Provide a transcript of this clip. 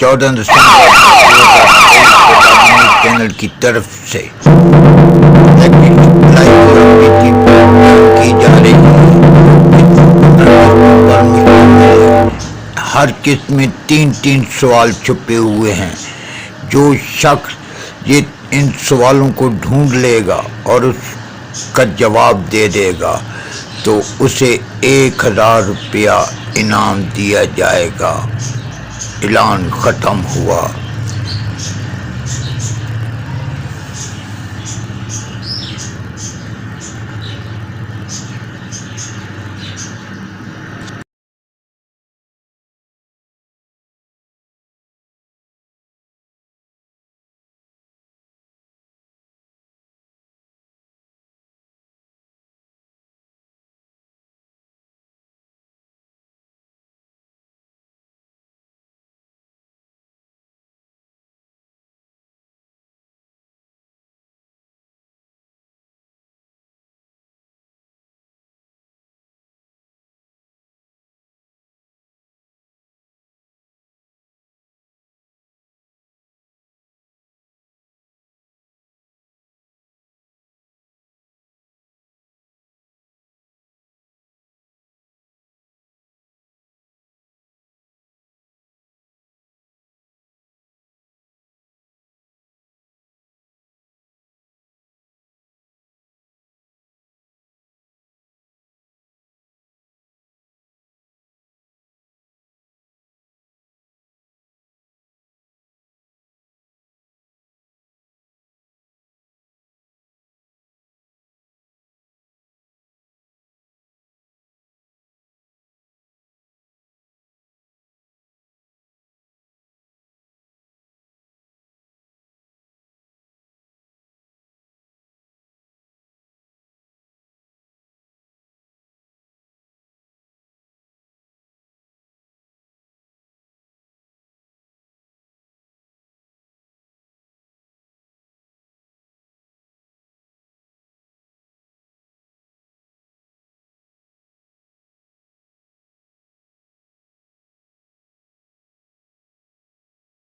14 دسمبر 2023 channel کی طرف سے کی جا رہی ہر قسم میں 3 سوال چھپے ہوئے ہیں. جو شخص ان سوالوں کو ڈھونڈ لے گا اور اس کا جواب دے دے گا تو اسے 1000 روپیہ انعام دیا جائے گا. اعلان ختم ہوا.